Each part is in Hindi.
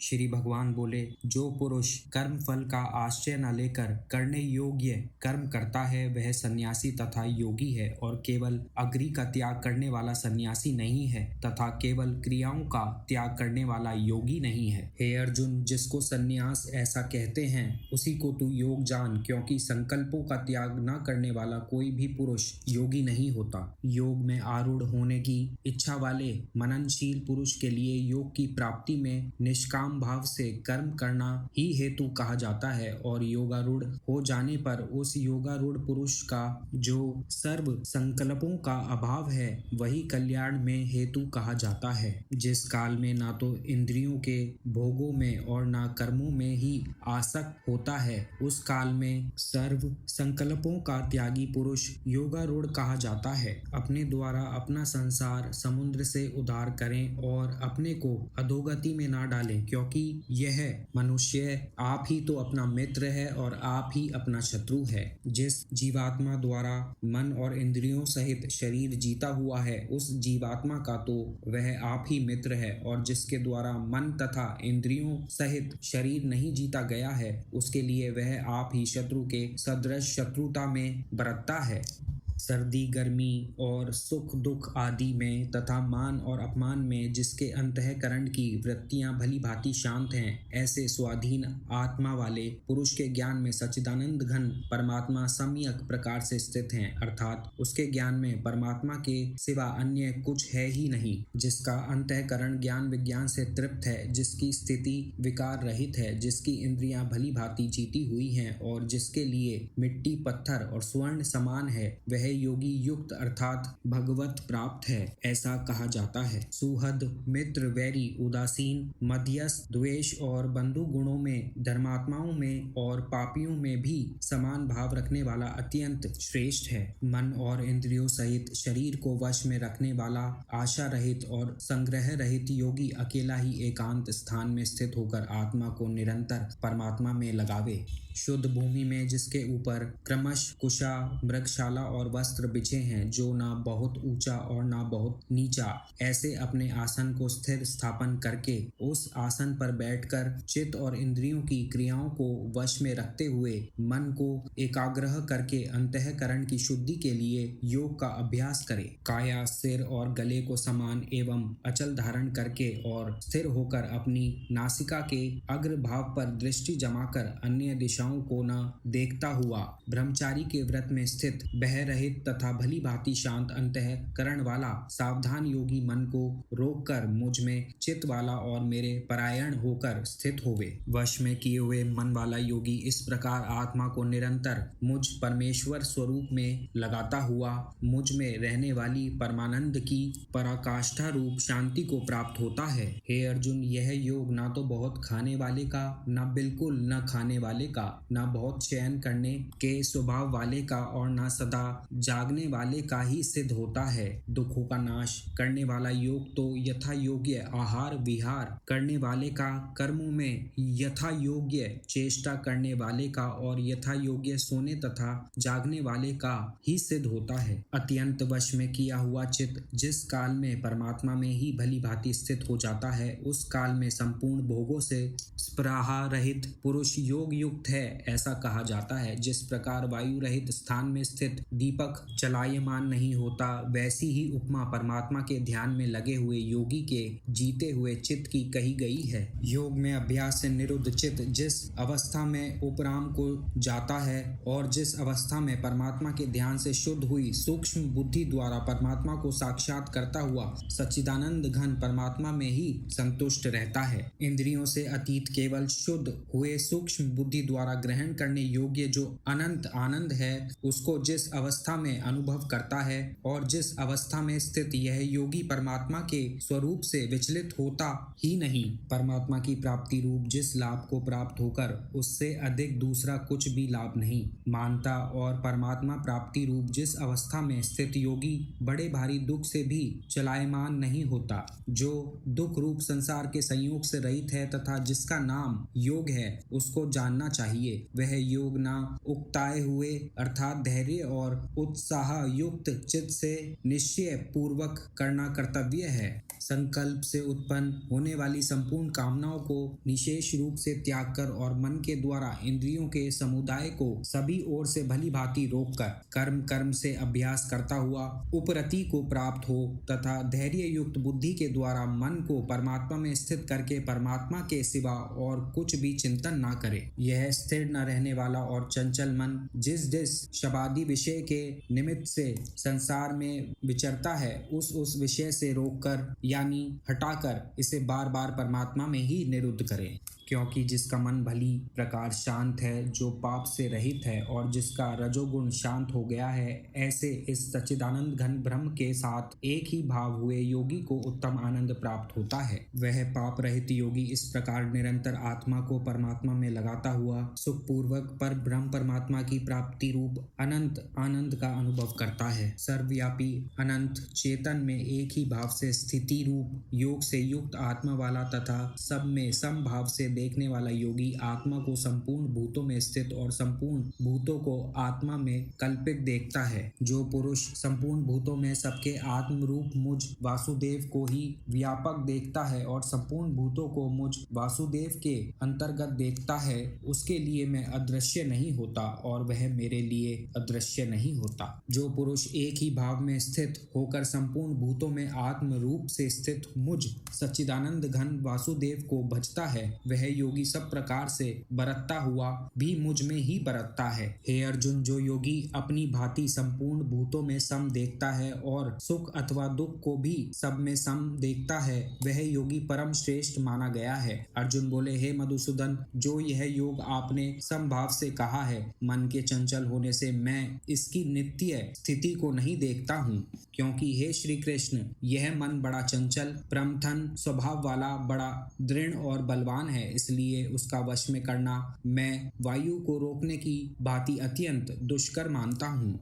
श्री भगवान बोले, जो पुरुष कर्म फल का आश्रय न लेकर करने योग्य कर्म करता है वह सन्यासी तथा योगी है, और केवल अग्नि का त्याग करने वाला सन्यासी नहीं है तथा केवल क्रियाओं का त्याग करने वाला योगी नहीं है। हे अर्जुन, जिसको सन्यास ऐसा कहते हैं उसी को तू योग जान, क्योंकि संकल्पों का त्याग न करने वाला कोई भी पुरुष योगी नहीं होता। योग में आरूढ़ होने की इच्छा वाले मननशील पुरुष के लिए योग की प्राप्ति में निष्काम भाव से कर्म करना ही हेतु कहा जाता है, और योगारूढ़ हो जाने पर उस योगारूढ़ पुरुष का जो सर्व संकल्पों का अभाव है वही कल्याण में हेतु कहा जाता है। जिस काल में ना तो इंद्रियों के भोगों में और ना कर्मों में ही आसक्त होता है, उस काल में सर्व संकल्पों का त्यागी पुरुष योगारूढ़ कहा जाता है। अपने द्वारा अपना संसार समुद्र से उद्धार करें और अपने को अधोगति में ना डालें, क्योंकि यह मनुष्य आप ही तो अपना मित्र है और आप ही अपना शत्रु है। जिस जीवात्मा द्वारा मन और इंद्रियों सहित शरीर जीता हुआ है उस जीवात्मा का तो वह आप ही मित्र है, और जिसके द्वारा मन तथा इंद्रियों सहित शरीर नहीं जीता गया है उसके लिए वह आप ही शत्रु के सदृश शत्रुता में बरतता है। सर्दी गर्मी और सुख दुख आदि में तथा मान और अपमान में जिसके अंतःकरण की वृत्तियां भली भांति शांत हैं, ऐसे स्वाधीन आत्मा वाले पुरुष के ज्ञान में सच्चिदानंद घन परमात्मा सम्यक प्रकार से स्थित हैं, अर्थात उसके ज्ञान में परमात्मा के सिवा अन्य कुछ है ही नहीं। जिसका अंतःकरण ज्ञान विज्ञान से तृप्त है, जिसकी स्थिति विकार रहित है, जिसकी इंद्रियां भली भांति जीती हुई हैं और जिसके लिए मिट्टी पत्थर और स्वर्ण समान है, वह योगी युक्त अर्थात भगवत प्राप्त है, ऐसा कहा जाता है। सुहद मित्र वैरी उदासीन मध्यस्थ द्वेष और बंधु गुणों में धर्मात्माओं में और पापियों में भी समान भाव रखने वाला अत्यंत श्रेष्ठ है। मन और इंद्रियों सहित शरीर को वश में रखने वाला आशा रहित और संग्रह रहित योगी अकेला ही एकांत स्थान में स्थित होकर आत्मा को निरंतर परमात्मा में लगावे। शुद्ध भूमि में जिसके ऊपर क्रमश कुशा मृगशाला और वस्त्र बिछे हैं, जो ना बहुत ऊंचा और ना बहुत नीचा, ऐसे अपने आसन को स्थिर स्थापन करके उस आसन पर बैठकर चित्त और इंद्रियों की क्रियाओं को वश में रखते हुए मन को एकाग्रह करके अंतःकरण की शुद्धि के लिए योग का अभ्यास करे। काया सिर और गले को समान एवं अचल धारण करके और स्थिर होकर अपनी नासिका के अग्र भाव पर दृष्टि जमाकर अन्य दिशाओं को न देखता हुआ ब्रह्मचारी के व्रत में स्थित भय रहित तथा भली भांति शांत अंतःकरण वाला सावधान योगी मन को रोक कर मुझ में चित्त वाला और मेरे परायण होकर स्थित होवे। वश में किए हुए मन वाला योगी इस प्रकार आत्मा को निरंतर मुझ परमेश्वर स्वरूप में लगाता हुआ मुझ में रहने वाली परमानंद की पराकाष्ठा रूप शांति को प्राप्त होता है। हे अर्जुन, यह योग ना तो बहुत खाने वाले का, ना बिल्कुल न खाने वाले का, ना बहुत शयन करने के स्वभाव वाले का और ना सदा जागने वाले का ही सिद्ध होता है। दुखों का नाश करने वाला योग तो यथा योग्य आहार विहार करने वाले का, कर्मों में यथा योग्य चेष्टा करने वाले का और यथा योग्य सोने तथा जागने वाले का ही सिद्ध होता है। अत्यंत वश में किया हुआ चित्त जिस काल में परमात्मा में ही भली भांति स्थित हो जाता है, उस काल में संपूर्ण भोगों से स्पृहा रहित पुरुष योग युक्त है, ऐसा कहा जाता है। जिस प्रकार वायु रहित स्थान में स्थित दीपक चलायमान नहीं होता, वैसी ही उपमा परमात्मा के ध्यान में लगे हुए योगी के जीते हुए चित्त की कही गई है। योग में अभ्यास से निरुद्ध चित्त जिस अवस्था में उपराम को जाता है और जिस अवस्था में परमात्मा के ध्यान से शुद्ध हुई सूक्ष्म बुद्धि द्वारा परमात्मा को साक्षात करता हुआ सच्चिदानंद घन परमात्मा में ही संतुष्ट रहता है। इंद्रियों से अतीत केवल शुद्ध हुए सूक्ष्म बुद्धि द्वारा ग्रहण करने योग्य जो अनंत आनंद है, उसको जिस अवस्था में अनुभव करता है और जिस अवस्था में स्थित यह योगी परमात्मा के स्वरूप से विचलित होता ही नहीं, परमात्मा की प्राप्ति रूप जिस लाभ को प्राप्त होकर उससे अधिक दूसरा कुछ भी लाभ नहीं मानता, और परमात्मा प्राप्ति रूप जिस अवस्था में स्थित योगी बड़े भारी दुख से भी चलायमान नहीं होता, जो दुख रूप संसार के संयोग से रहित है तथा जिसका नाम योग है, उसको जानना चाहिए। चाहिए। वह योग ना उकताए हुए अर्थात धैर्य और उत्साह युक्त चित्त से निश्चय पूर्वक करना कर्तव्य है। संकल्प से उत्पन्न होने वाली संपूर्ण कामनाओं को निशेष रूप से त्याग कर और मन के द्वारा इंद्रियों के समुदाय को सभी ओर से भली भांति रोककर कर्म से अभ्यास करता हुआ उपरति को प्राप्त हो तथा धैर्य युक्त बुद्धि के द्वारा मन को परमात्मा में स्थित करके परमात्मा के सिवा और कुछ भी चिंतन ना करे। यह स्थिर न रहने वाला और चंचल मन जिस शबादी विषय के निमित्त से संसार में विचरता है उस विषय से रोककर यानी हटाकर इसे बार बार परमात्मा में ही निरुद्ध करें। क्योंकि जिसका मन भली प्रकार शांत है, जो पाप से रहित है और जिसका रजोगुण शांत हो गया है, ऐसे इस सच्चिदानंद घन ब्रह्म के साथ एक ही भाव हुए योगी को उत्तम आनंद प्राप्त होता है। वह पाप रहित योगी इस प्रकार निरंतर आत्मा को परमात्मा में लगाता हुआ सुखपूर्वक पर ब्रह्म परमात्मा की प्राप्ति रूप अनंत आनंद का अनुभव करता है। सर्वव्यापी अनंत चेतन में एक ही भाव से स्थिति रूप योग से युक्त आत्मा वाला तथा सब में समभाव से देखने वाला योगी आत्मा को संपूर्ण भूतों में स्थित और संपूर्ण भूतों को आत्मा में कल्पित देखता है। जो पुरुष संपूर्ण भूतों में सबके आत्म रूप मुझ वासुदेव को ही व्यापक देखता है और संपूर्ण भूतों को मुझ वासुदेव के अंतर्गत देखता है, उसके लिए मैं अदृश्य नहीं होता और वह मेरे लिए अदृश्य नहीं होता। जो पुरुष एक ही भाव में स्थित होकर संपूर्ण भूतों में आत्म रूप से स्थित मुझ सच्चिदानंद घन वासुदेव को भजता है, वह योगी सब प्रकार से बरतता हुआ भी मुझ में ही बरतता है। हे अर्जुन, जो योगी अपनी भांति संपूर्ण भूतों में सम देखता है और सुख अथवा दुख को भी सब में सम देखता है, वह योगी परम श्रेष्ठ माना गया है। अर्जुन बोले, हे मधुसूदन, जो यह योग आपने समभाव से कहा है, मन के चंचल होने से मैं इसकी नित्य स्थिति को नहीं देखता हूँ, क्योंकि हे श्री कृष्ण, यह मन बड़ा चंचल प्रमथन स्वभाव वाला बड़ा दृढ़ और बलवान है, इसलिए उसका वश में करना मैं वायु को रोकने की भांति अत्यंत दुष्कर मानता हूँ।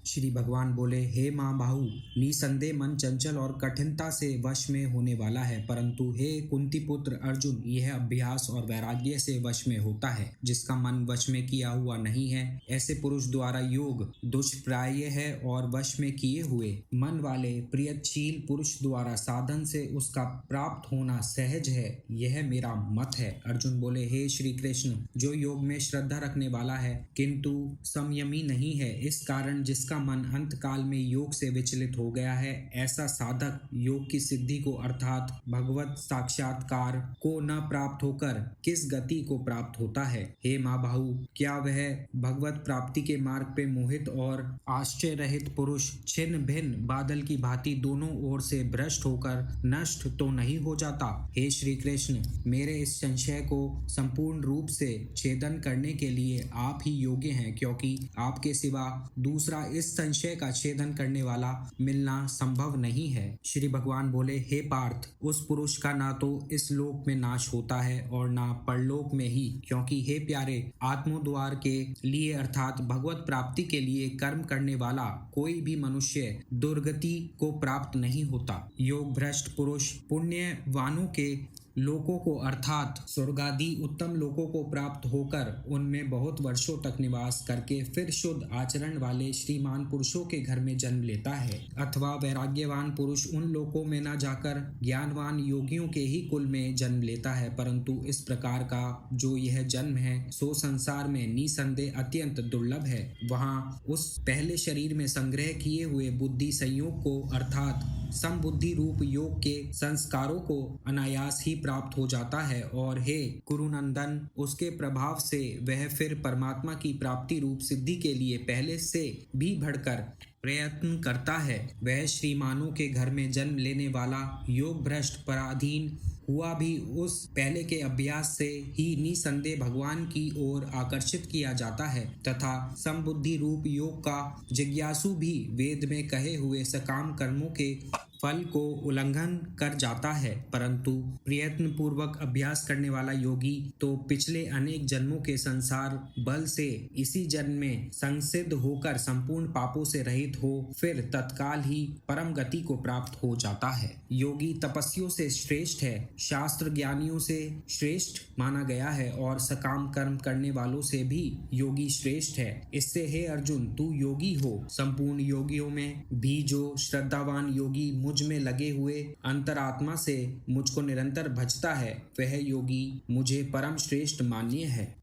श्री भगवान बोले, हे महाबाहु, निसंदेह मन चंचल और कठिनता से वश में होने वाला है, परंतु हे कुंती पुत्र अर्जुन, यह अभ्यास और वैराग्य से वश में होता है। जिसका मन वश में किया हुआ नहीं है, ऐसे पुरुष द्वारा योग दुष्प्राय है और वश में किए हुए मन वाले प्रियशील पुरुष द्वारा साधन से उसका प्राप्त होना सहज है, यह मेरा मत है। अर्जुन बोले, हे श्री कृष्ण, जो योग में श्रद्धा रखने वाला है किंतु संयमी नहीं है, इस कारण जिसका मन अंत काल में योग से विचलित हो गया है, ऐसा साधक योग की सिद्धि को अर्थात भगवत साक्षात्कार को न प्राप्त होकर किस गति को प्राप्त होता है। हे महाबाहु, क्या वह भगवत प्राप्ति के मार्ग पे मोहित और आश्चर्य रहित पुरुष छिन्न भिन्न बादल की भांति दोनों ओर से भ्रष्ट होकर नष्ट तो नहीं हो जाता? हे श्री कृष्ण, मेरे इस संशय को संपूर्ण रूप से छेदन करने के लिए आप ही योग्य हैं, क्योंकि आपके सिवा दूसरा इस संशय का छेदन करने वाला मिलना संभव नहीं है। श्री भगवान बोले, हे पार्थ, उस पुरुष का ना तो इस लोक में नाश होता है और ना परलोक में ही, क्योंकि हे प्यारे, आत्मोद्वार के लिए अर्थात भगवत प्राप्ति के लिए कर्म करने वाला कोई भी मनुष्य दुर्गति को प्राप्त नहीं होता। योग भ्रष्ट पुरुष पुण्यवानों के लोकों को अर्थात स्वर्गादि उत्तम लोकों को प्राप्त होकर उनमें बहुत वर्षों तक निवास करके फिर शुद्ध आचरण वाले श्रीमान पुरुषों के घर में जन्म लेता है। अथवा वैराग्यवान पुरुष उन लोकों में न जाकर ज्ञानवान योगियों के ही कुल में जन्म लेता है, परंतु इस प्रकार का जो यह जन्म है सो संसार में निसंदेह अत्यंत दुर्लभ है। वहाँ उस पहले शरीर में संग्रह किए हुए बुद्धि संयोग को अर्थात समबुद्धि रूप योग के संस्कारों को अनायास ही प्राप्त हो जाता है और हे कुरुनंदन, उसके प्रभाव से वह फिर परमात्मा की प्राप्ति रूप सिद्धि के लिए पहले से भी बढ़कर प्रयत्न करता है। वह श्रीमानों के घर में जन्म लेने वाला योग भ्रष्ट पराधीन हुआ भी उस पहले के अभ्यास से ही निसंदेह भगवान की ओर आकर्षित किया जाता है तथा समबुद्धि रूप योग का जिज्ञासु भी वेद में कहे हुए सकाम कर्मों के फल को उल्लंघन कर जाता है, परंतु प्रयत्न पूर्वक अभ्यास करने वाला योगी तो पिछले अनेक जन्मों के संसार बल से इसी जन्म में संसिद्ध होकर संपूर्ण पापों से रहित हो फिर तत्काल ही परम गति को प्राप्त हो जाता है। योगी तपस्वियों से श्रेष्ठ है, शास्त्र ज्ञानियों से श्रेष्ठ माना गया है और सकाम कर्म करने वालों से भी योगी श्रेष्ठ है। इससे हे अर्जुन, तू योगी हो। संपूर्ण योगियों में भी जो श्रद्धावान योगी मुझ में लगे हुए अंतरात्मा से मुझको निरंतर भजता है, वह योगी मुझे परम श्रेष्ठ मान्य है।